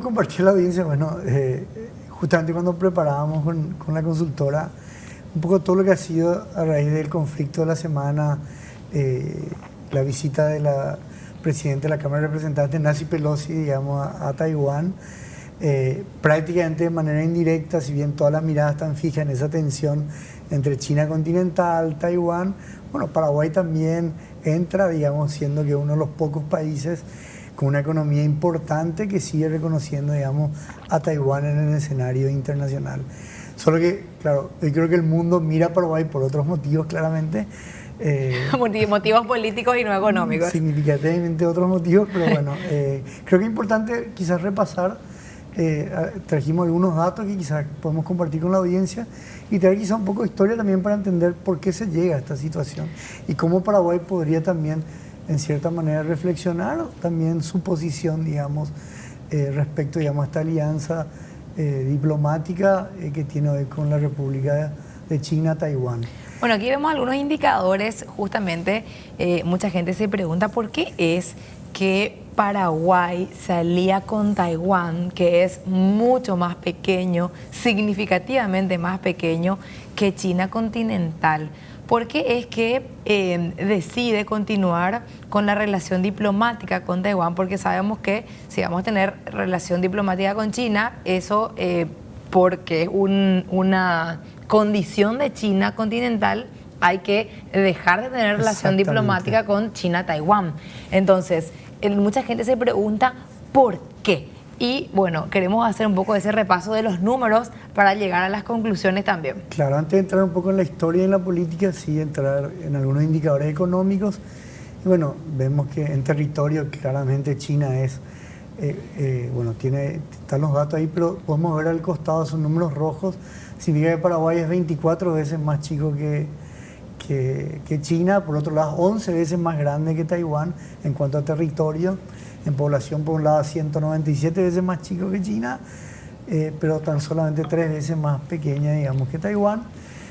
Compartir la audiencia, bueno, justamente cuando preparábamos con la consultora un poco todo lo que ha sido a raíz del conflicto de la semana, la visita de la presidenta de la Cámara de Representantes, Nancy Pelosi, digamos, a Taiwán, prácticamente de manera indirecta, si bien todas las miradas están fijas en esa tensión entre China continental, Taiwán, bueno, Paraguay también entra, digamos, siendo que uno de los pocos países con una economía importante que sigue reconociendo, digamos, a Taiwán en el escenario internacional. Solo que, claro, yo creo que el mundo mira a Paraguay por otros motivos, claramente. Motivos políticos y no económicos. Significativamente otros motivos, pero bueno, creo que es importante quizás repasar. Trajimos algunos datos que quizás podemos compartir con la audiencia y traer quizás un poco de historia también para entender por qué se llega a esta situación y cómo Paraguay podría también, en cierta manera, reflexionar también su posición, digamos, respecto, digamos, a esta alianza diplomática que tiene hoy con la República de China, Taiwán. Bueno, aquí vemos algunos indicadores, justamente, mucha gente se pregunta por qué es que Paraguay se alía con Taiwán, que es mucho más pequeño, significativamente más pequeño que China continental. ¿Por qué es que decide continuar con la relación diplomática con Taiwán? Porque sabemos que si vamos a tener relación diplomática con China, eso porque es una condición de China continental, hay que dejar de tener relación diplomática con China-Taiwán. Entonces, mucha gente se pregunta ¿por qué? Y bueno, queremos hacer un poco de ese repaso de los números para llegar a las conclusiones también. Claro, antes de entrar un poco en la historia y en la política, sí entrar en algunos indicadores económicos. Y bueno, vemos que en territorio claramente China es, bueno, están los datos ahí, pero podemos ver al costado sus números rojos. Significa que Paraguay es 24 veces más chico que China, por otro lado 11 veces más grande que Taiwán en cuanto a territorio. En población, por un lado, 197 veces más chico que China, pero tan solamente 3 veces más pequeña, digamos, que Taiwán.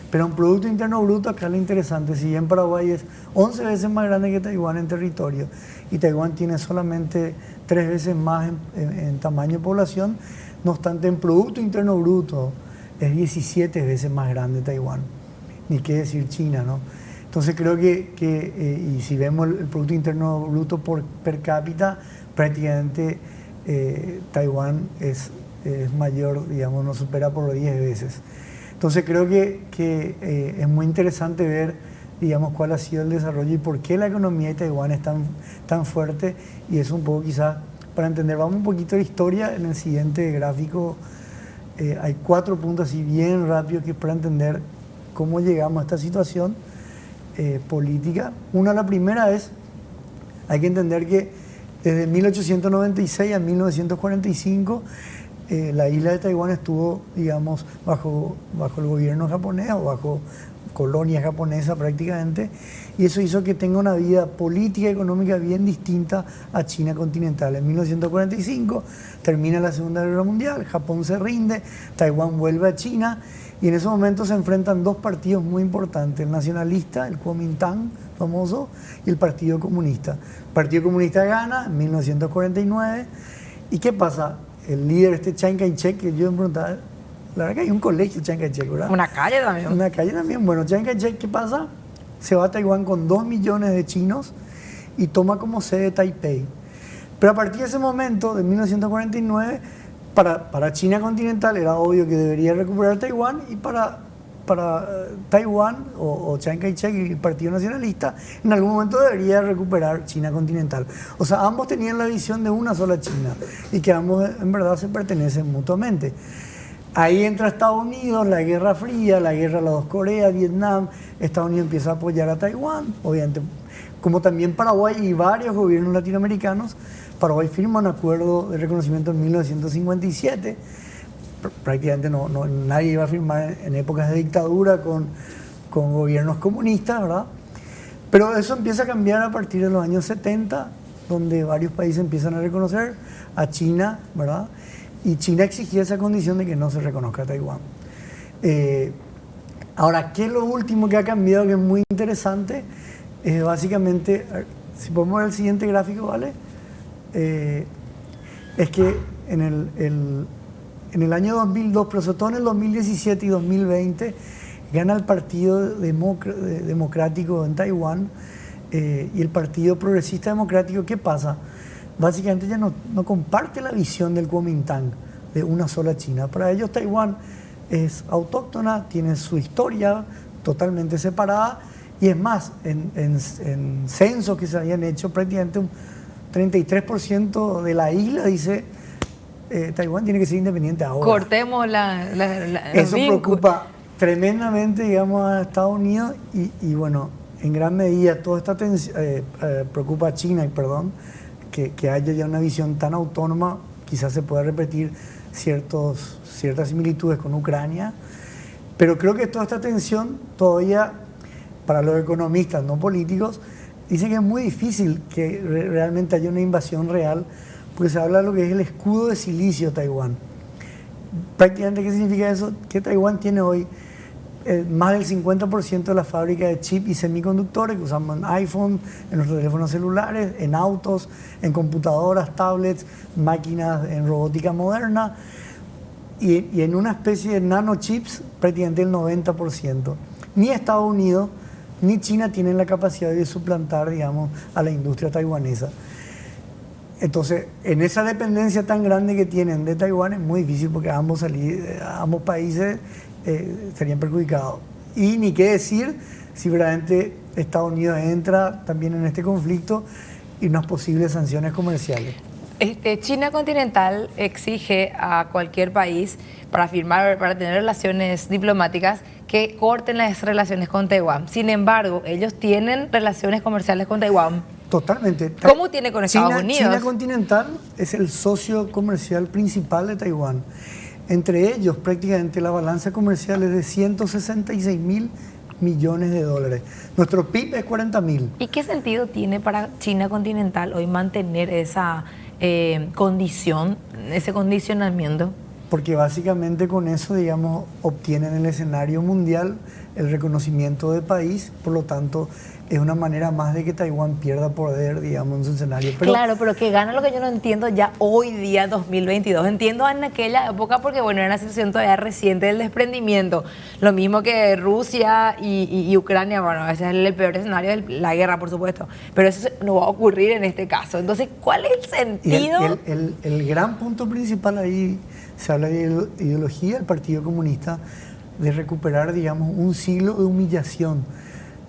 Pero en Producto Interno Bruto, acá lo interesante, si bien Paraguay es 11 veces más grande que Taiwán en territorio, y Taiwán tiene solamente 3 veces más en tamaño de población, no obstante, en Producto Interno Bruto es 17 veces más grande Taiwán, ni qué decir China, ¿no? Entonces creo que y si vemos el Producto Interno Bruto per cápita, prácticamente Taiwán es mayor, digamos, nos supera por 10 veces. Entonces creo que es muy interesante ver, digamos, cuál ha sido el desarrollo y por qué la economía de Taiwán es tan fuerte, y eso un poco quizás para entender. Vamos un poquito de historia en el siguiente gráfico. Hay 4 puntos así bien rápidos que es para entender cómo llegamos a esta situación política. La primera es, hay que entender que desde 1896 a 1945 la isla de Taiwán estuvo, digamos, bajo el gobierno japonés o bajo colonia japonesa prácticamente, y eso hizo que tenga una vida política y económica bien distinta a China continental. En 1945 termina la Segunda Guerra Mundial, Japón se rinde, Taiwán vuelve a China, y en ese momento se enfrentan 2 partidos muy importantes, el nacionalista, el Kuomintang famoso, y el Partido Comunista. El Partido Comunista gana en 1949, ¿y qué pasa? El líder, Chiang Kai-shek, que yo me preguntaba, la verdad que hay un colegio Chiang Kai-shek, ¿verdad? Una calle también. Una calle también. Bueno, Chiang Kai-shek, ¿qué pasa? Se va a Taiwán con 2 millones de chinos y toma como sede Taipei. Pero a partir de ese momento, de 1949, para China continental era obvio que debería recuperar Taiwán, y para Taiwán o Chiang Kai-shek y el Partido Nacionalista en algún momento debería recuperar China continental. O sea, ambos tenían la visión de una sola China y que ambos en verdad se pertenecen mutuamente. Ahí entra Estados Unidos, la Guerra Fría, la guerra de las 2 Coreas, Vietnam. Estados Unidos empieza a apoyar a Taiwán, obviamente, como también Paraguay y varios gobiernos latinoamericanos. Paraguay firma un acuerdo de reconocimiento en 1957. Prácticamente nadie iba a firmar en épocas de dictadura con gobiernos comunistas, ¿verdad? Pero eso empieza a cambiar a partir de los años 70, donde varios países empiezan a reconocer a China, ¿verdad? Y China exigía esa condición de que no se reconozca a Taiwán. Ahora, ¿qué es lo último que ha cambiado, que es muy interesante? Básicamente, si podemos ver el siguiente gráfico, ¿vale? es que en el año 2002, pero sobre todo en el 2017 y 2020, gana el Partido Democrático en Taiwán y el Partido Progresista Democrático. ¿Qué pasa? Básicamente ya no comparte la visión del Kuomintang, de una sola China. Para ellos Taiwán es autóctona, tiene su historia totalmente separada, y es más, en censos que se habían hecho, prácticamente un 33% de la isla dice Taiwán tiene que ser independiente ahora. Cortemos Eso preocupa tremendamente, digamos, a Estados Unidos y bueno, en gran medida toda esta preocupa a China, que haya ya una visión tan autónoma. Quizás se pueda repetir ciertas similitudes con Ucrania, pero creo que toda esta tensión todavía, para los economistas no políticos, dicen que es muy difícil que realmente haya una invasión real, porque se habla de lo que es el escudo de silicio de Taiwán. Prácticamente, ¿qué significa eso? Que Taiwán tiene hoy más del 50% de la fábrica de chips y semiconductores que usamos en iPhone, en nuestros teléfonos celulares, en autos, en computadoras, tablets, máquinas en robótica moderna y en una especie de nanochips prácticamente el 90%. Ni Estados Unidos ni China tienen la capacidad de suplantar, digamos, a la industria taiwanesa. Entonces, en esa dependencia tan grande que tienen de Taiwán es muy difícil porque ambos países serían perjudicados. Y ni qué decir si verdaderamente Estados Unidos entra también en este conflicto y unas posibles sanciones comerciales. China continental exige a cualquier país para tener relaciones diplomáticas que corten las relaciones con Taiwán. Sin embargo, ellos tienen relaciones comerciales con Taiwán. Totalmente. ¿Cómo tiene con Estados Unidos? China continental es el socio comercial principal de Taiwán. Entre ellos, prácticamente la balanza comercial es de 166 mil millones de dólares. Nuestro PIB es 40.000. ¿Y qué sentido tiene para China continental hoy mantener esa condición, ese condicionamiento? Porque básicamente con eso, digamos, obtienen en el escenario mundial el reconocimiento de país, por lo tanto es una manera más de que Taiwán pierda poder, digamos, en su escenario. Claro, pero que gana lo que yo no entiendo ya hoy día, 2022. Entiendo en aquella época porque, bueno, era una situación todavía reciente del desprendimiento. Lo mismo que Rusia y Ucrania, bueno, ese es el peor escenario de la guerra, por supuesto. Pero eso no va a ocurrir en este caso. Entonces, ¿cuál es el sentido? El gran punto principal ahí, se habla de ideología del Partido Comunista, de recuperar, digamos, un siglo de humillación,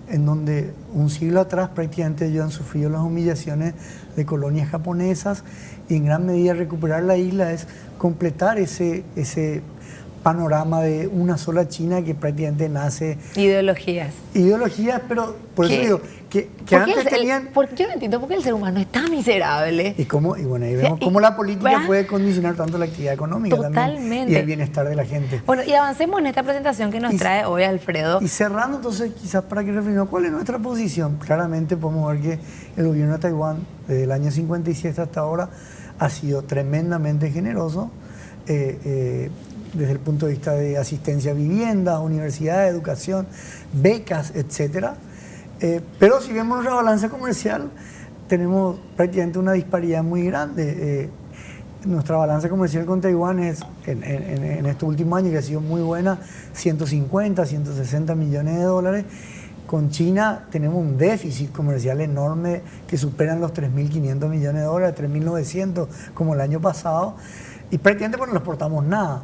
en donde un siglo atrás prácticamente ellos han sufrido las humillaciones de colonias japonesas, y en gran medida recuperar la isla es completar ese panorama de una sola China que prácticamente nace... Ideologías, pero por eso digo que antes tenían... Yo no entiendo por qué el ser humano es tan miserable. Y bueno, ahí vemos cómo la política puede condicionar tanto la actividad económica también, y el bienestar de la gente. Bueno, y avancemos en esta presentación que nos trae hoy Alfredo. Y cerrando entonces, quizás para que referimos cuál es nuestra posición. Claramente podemos ver que el gobierno de Taiwán desde el año 57 hasta ahora ha sido tremendamente generoso, desde el punto de vista de asistencia a vivienda, universidad, educación, becas, etcétera. Pero si vemos nuestra balanza comercial, tenemos prácticamente una disparidad muy grande. Nuestra balanza comercial con Taiwán es, en estos últimos años, que ha sido muy buena, 150, 160 millones de dólares. Con China tenemos un déficit comercial enorme que superan los 3.500 millones de dólares, 3.900 como el año pasado, y prácticamente no exportamos nada.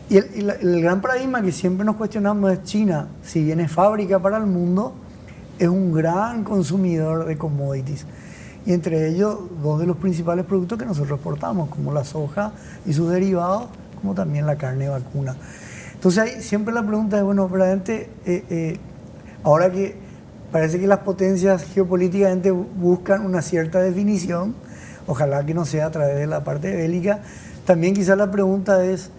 Y el gran paradigma que siempre nos cuestionamos es China, si bien es fábrica para el mundo, es un gran consumidor de commodities. Y entre ellos, dos de los principales productos que nosotros exportamos, como la soja y sus derivados, como también la carne vacuna. Entonces ahí siempre la pregunta es, bueno, verdaderamente, ahora que parece que las potencias geopolíticamente buscan una cierta definición, ojalá que no sea a través de la parte bélica, también quizás la pregunta es,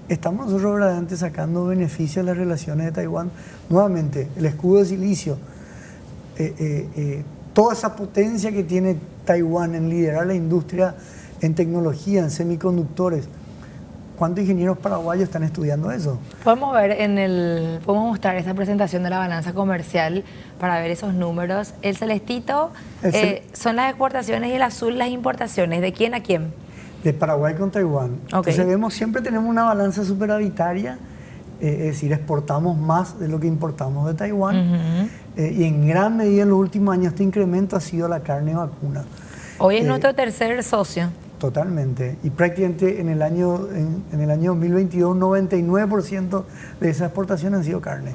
¿estamos nosotros verdaderamente sacando beneficio a las relaciones de Taiwán? Nuevamente, el escudo de silicio, toda esa potencia que tiene Taiwán en liderar la industria en tecnología, en semiconductores. ¿Cuántos ingenieros paraguayos están estudiando eso? Podemos mostrar esa presentación de la balanza comercial para ver esos números. El celestito son las exportaciones y el azul las importaciones. ¿De quién a quién? de Paraguay con Taiwán. Okay. Entonces siempre tenemos una balanza superavitaria, es decir, exportamos más de lo que importamos de Taiwán. Y en gran medida en los últimos años este incremento ha sido la carne vacuna. Hoy es nuestro tercer socio. Totalmente. Y prácticamente en el año 2022, 99% de esa exportación han sido carne.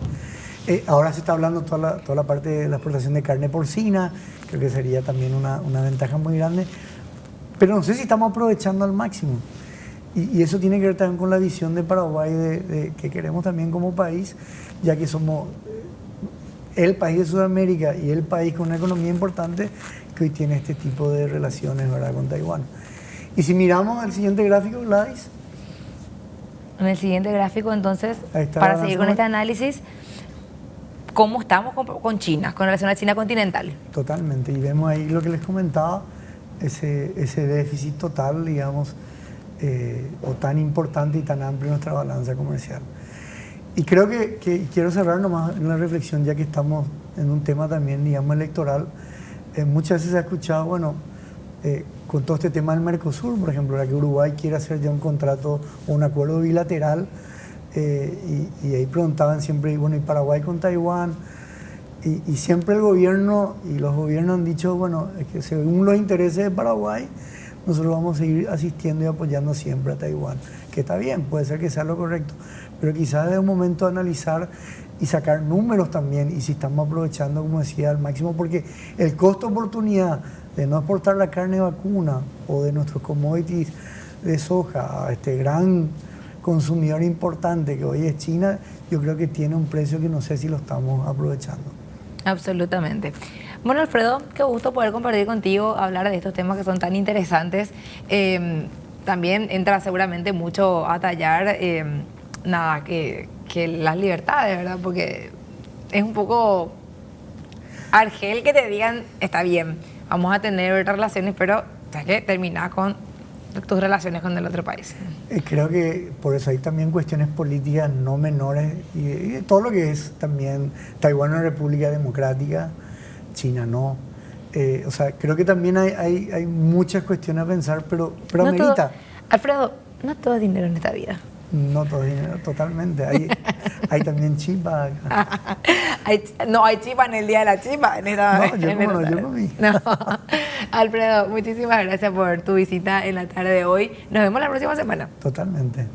Ahora se está hablando toda la parte de la exportación de carne porcina, creo que sería también una ventaja muy grande. Pero no sé si estamos aprovechando al máximo. Y eso tiene que ver también con la visión de Paraguay, de que queremos también como país, ya que somos el país de Sudamérica y el país con una economía importante que hoy tiene este tipo de relaciones, ¿verdad?, con Taiwán. Y si miramos el siguiente gráfico, Gladys. En el siguiente gráfico, entonces, para seguir con este análisis, ¿cómo estamos con China, con relación a China continental? Totalmente. Y vemos ahí lo que les comentaba, ese déficit total, digamos, o tan importante y tan amplio en nuestra balanza comercial. Y creo que quiero cerrar nomás en la reflexión, ya que estamos en un tema también, digamos, electoral. Muchas veces se ha escuchado, bueno, con todo este tema del Mercosur, por ejemplo, la que Uruguay quiere hacer ya un contrato o un acuerdo bilateral, y ahí preguntaban siempre, bueno, ¿y Paraguay con Taiwán? Y siempre el gobierno y los gobiernos han dicho, bueno, es que según los intereses de Paraguay, nosotros vamos a seguir asistiendo y apoyando siempre a Taiwán, que está bien, puede ser que sea lo correcto, pero quizás es un momento de analizar y sacar números también, y si estamos aprovechando, como decía, al máximo, porque el costo-oportunidad de no exportar la carne vacuna o de nuestros commodities de soja a este gran consumidor importante que hoy es China, yo creo que tiene un precio que no sé si lo estamos aprovechando. Absolutamente. Bueno, Alfredo, qué gusto poder compartir contigo, hablar de estos temas que son tan interesantes. También entra seguramente mucho a tallar, que las libertades, ¿verdad? Porque es un poco argel que te digan, está bien, vamos a tener relaciones, pero tienes que terminar con tus relaciones con el otro país. Creo que por eso hay también cuestiones políticas no menores y todo lo que es también Taiwán es una república democrática, China no. O sea, creo que también hay muchas cuestiones a pensar, pero no amerita. Todo, Alfredo, no todo es dinero en esta vida. No todo es dinero, totalmente. Hay también chipa. No hay chipa en el día de la chipa. Yo comí. No. Alfredo, muchísimas gracias por tu visita en la tarde de hoy. Nos vemos la próxima semana. Totalmente.